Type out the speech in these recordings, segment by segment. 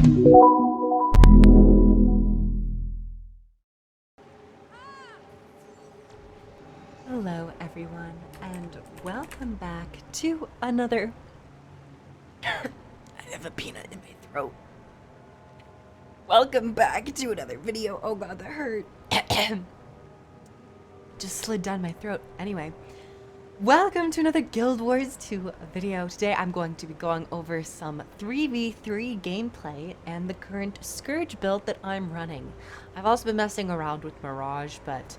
Hello everyone, and welcome back to another... I have a peanut in my throat. Welcome back to another video. Oh god, that hurt. Just slid down my throat. Anyway, welcome to another Guild Wars 2 video. Today I'm going to be going over some 3v3 gameplay and the current Scourge build that I'm running. I've also been messing around with Mirage, but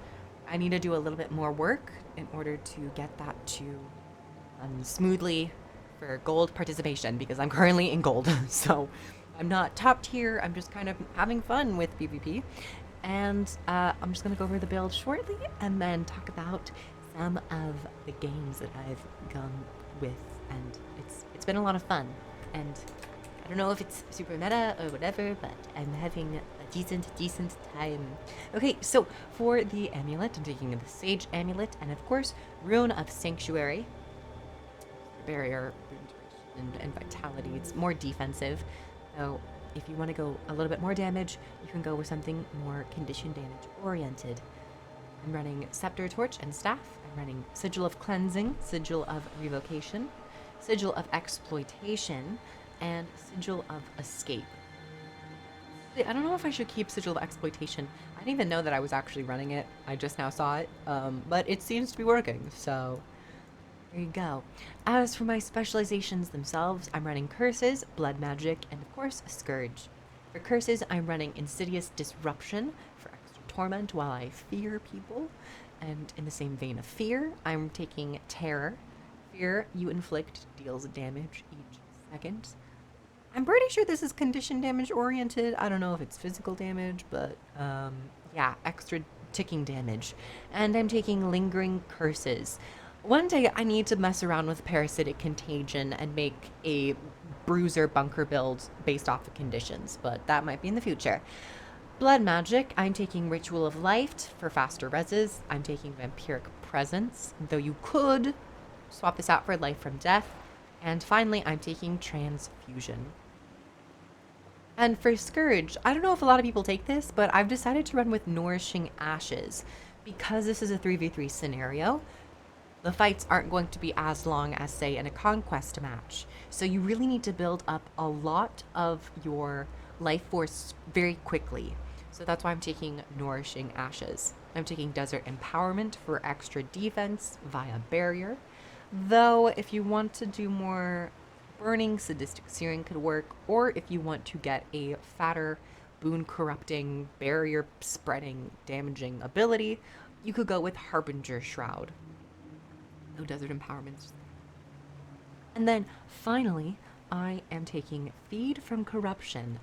I need to do a little bit more work in order to get that to smoothly for gold participation, because I'm currently in gold. So I'm not top tier, I'm just kind of having fun with PvP. And I'm just going to go over the build shortly and then talk about some of the games that I've gone with. And it's been a lot of fun. And I don't know if it's super meta or whatever, but I'm having a decent time. Okay, so for the amulet, I'm taking the Sage Amulet, and of course, Rune of Sanctuary. Barrier, and Vitality. It's more defensive. So if you want to go a little bit more damage, you can go with something more condition damage oriented. I'm running Scepter, Torch, and Staff. I'm running Sigil of Cleansing, Sigil of Revocation, Sigil of Exploitation, and Sigil of Escape. I don't know if I should keep Sigil of Exploitation. I didn't even know that I was actually running it. I just now saw it, but it seems to be working, so there you go. As for my specializations themselves, I'm running Curses, Blood Magic, and of course, Scourge. For Curses, I'm running Insidious Disruption for extra torment while I fear people, and in the same vein of Fear, I'm taking Terror. Fear you inflict deals damage each second. I'm pretty sure this is condition damage oriented. I don't know if it's physical damage, but yeah, extra ticking damage. And I'm taking Lingering Curses. One day I need to mess around with Parasitic Contagion and make a Bruiser Bunker build based off of conditions, but that might be in the future. Blood Magic, I'm taking Ritual of Life for faster reses. I'm taking Vampiric Presence, though you could swap this out for Life from Death. And finally, I'm taking Transfusion. And for Scourge, I don't know if a lot of people take this, but I've decided to run with Nourishing Ashes. Because this is a 3v3 scenario, the fights aren't going to be as long as, say, in a Conquest match. So you really need to build up a lot of your life force very quickly. So that's why I'm taking Nourishing Ashes. I'm taking Desert Empowerment for extra defense via Barrier. Though, if you want to do more burning, Sadistic Searing could work, or if you want to get a fatter, boon corrupting, barrier spreading, damaging ability, you could go with Harbinger Shroud. No Desert Empowerments. And then, finally, I am taking Feed from Corruption.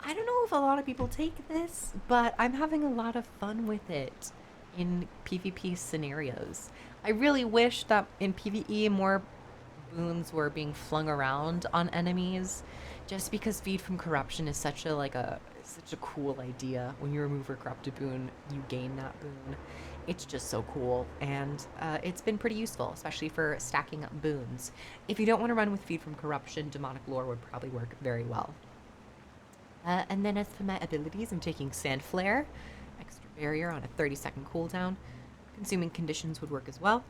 I don't know if a lot of people take this, but I'm having a lot of fun with it in PvP scenarios. I really wish that in PvE more boons were being flung around on enemies, just because Feed from Corruption is such a cool idea. When you remove a corrupted boon, you gain that boon. It's just so cool, and it's been pretty useful, especially for stacking up boons. If you don't want to run with Feed from Corruption, Demonic Lore would probably work very well. And then as for my abilities, I'm taking Sand Flare, extra barrier on a 30-second cooldown. Consuming Conditions would work as well.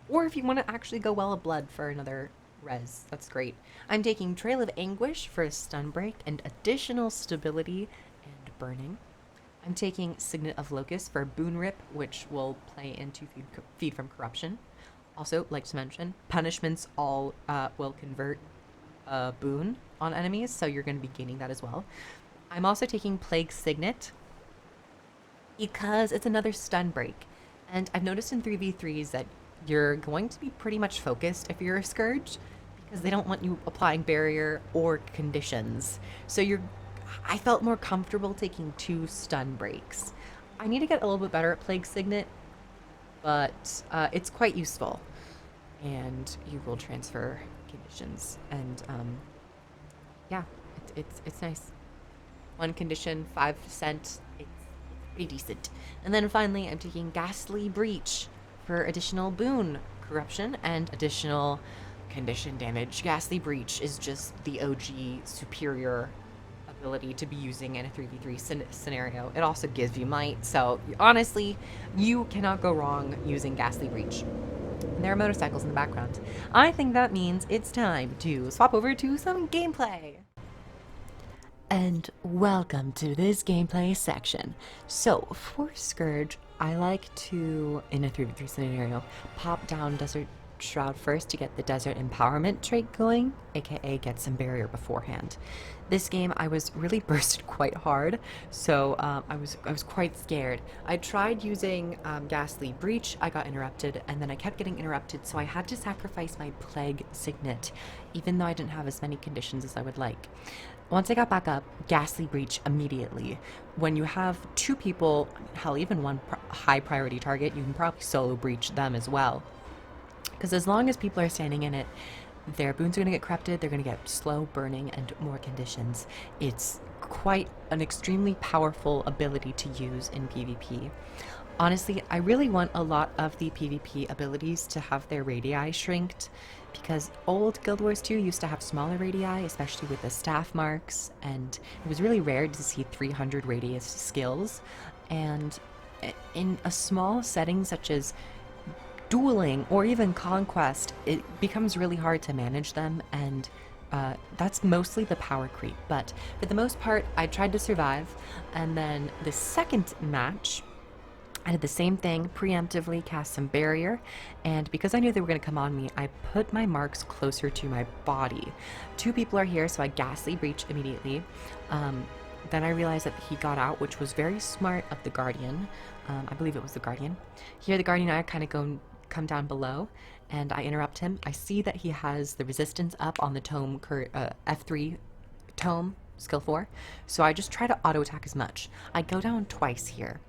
Or if you want to actually go Well of Blood for another res, that's great. I'm taking Trail of Anguish for a stun break and additional stability and burning. I'm taking Signet of Locust for Boon Rip, which will play into Feed from Corruption. Also, like to mention, punishments all will convert boon on enemies, so you're going to be gaining that as well. I'm also taking Plague Signet because it's another stun break. And I've noticed in 3v3s that you're going to be pretty much focused if you're a Scourge, because they don't want you applying barrier or conditions. So I felt more comfortable taking 2 stun breaks. I need to get a little bit better at Plague Signet, but it's quite useful. And you will transfer conditions. And yeah, it's nice. 1 condition, 5%. It's pretty decent. And then finally, I'm taking Ghastly Breach for additional boon corruption and additional condition damage. Ghastly Breach is just the OG superior ability to be using in a 3v3 scenario. It also gives you might, so honestly, you cannot go wrong using Ghastly Breach. And there are motorcycles in the background. I think that means it's time to swap over to some gameplay. And welcome to this gameplay section. So, for Scourge, I like to, in a 3v3 scenario, pop down Desert Shroud first to get the Desert Empowerment trait going, aka get some barrier beforehand. This game I was really bursted quite hard, so I was quite scared. I tried using Ghastly Breach, I got interrupted, and then I kept getting interrupted, so I had to sacrifice my Plague Signet, even though I didn't have as many conditions as I would like. Once I got back up, Ghastly Breach immediately. When you have two people, hell, even one high priority target, you can probably solo breach them as well. Because as long as people are standing in it, their boons are going to get corrupted, they're going to get slow burning and more conditions. It's quite an extremely powerful ability to use in PvP. Honestly, I really want a lot of the PvP abilities to have their radii shrinked, because old Guild Wars 2 used to have smaller radii, especially with the staff marks, and it was really rare to see 300 radius skills. And in a small setting such as dueling or even conquest, it becomes really hard to manage them, and that's mostly the power creep. But for the most part, I tried to survive, and then the second match, I did the same thing, preemptively cast some barrier, and because I knew they were going to come on me, I put my marks closer to my body. Two people are here, so I Ghastly Breach immediately. Then I realized that he got out, which was very smart of the Guardian. I believe it was the Guardian. Here the Guardian and I kind of come down below, and I interrupt him. I see that he has the resistance up on the tome, F3 tome, skill 4, so I just try to auto attack as much. I go down twice here,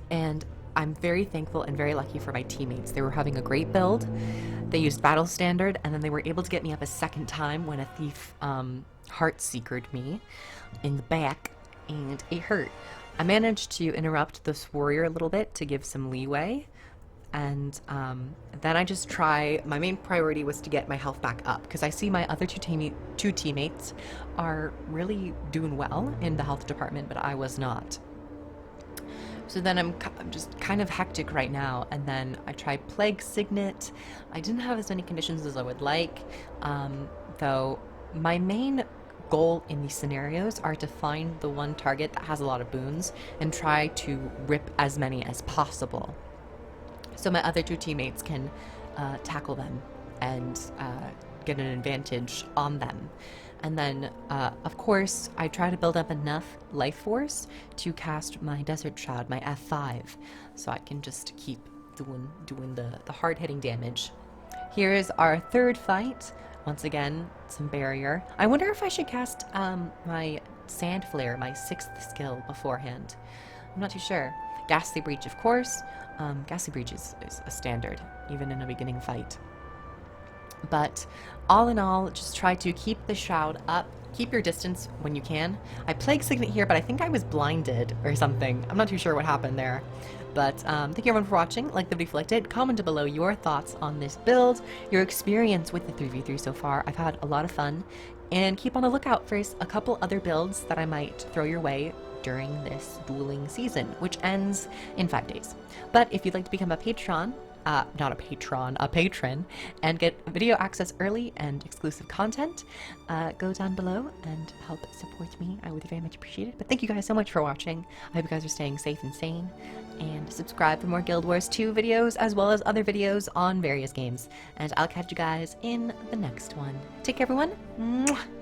and I'm very thankful and very lucky for my teammates. They were having a great build. They used Battle Standard, and then they were able to get me up a second time when a thief heart-seekered me in the back, and it hurt. I managed to interrupt this warrior a little bit to give some leeway, and then I just my main priority was to get my health back up, because I see my other two teammates are really doing well in the health department, but I was not. So then I'm just kind of hectic right now, and then I tried Plague Signet. I didn't have as many conditions as I would like, though my main goal in these scenarios are to find the one target that has a lot of boons and try to rip as many as possible, so my other two teammates can tackle them and get an advantage on them. And then, of course, I try to build up enough life force to cast my Desert Shroud, my F5, so I can just keep doing the hard-hitting damage. Here is our third fight. Once again, some barrier. I wonder if I should cast my Sand Flare, my 6th skill, beforehand. I'm not too sure. Ghastly Breach, of course. Ghastly Breach is a standard, even in a beginning fight. But all in all, just try to keep the shroud up, keep your distance when you can. I Plague Signet here, but I think I was blinded or something. I'm not too sure what happened there. But thank you everyone for watching. Like the video if you liked it. Comment below your thoughts on this build, your experience with the 3v3 so far. I've had a lot of fun. And keep on the lookout for a couple other builds that I might throw your way during this dueling season, which ends in 5 days. But if you'd like to become a patron, not a patron, a patron, and get video access early and exclusive content, go down below and help support me. I would very much appreciate it. But thank you guys so much for watching. I hope you guys are staying safe and sane, and subscribe for more Guild Wars 2 videos, as well as other videos on various games. And I'll catch you guys in the next one. Take care, everyone. Mwah!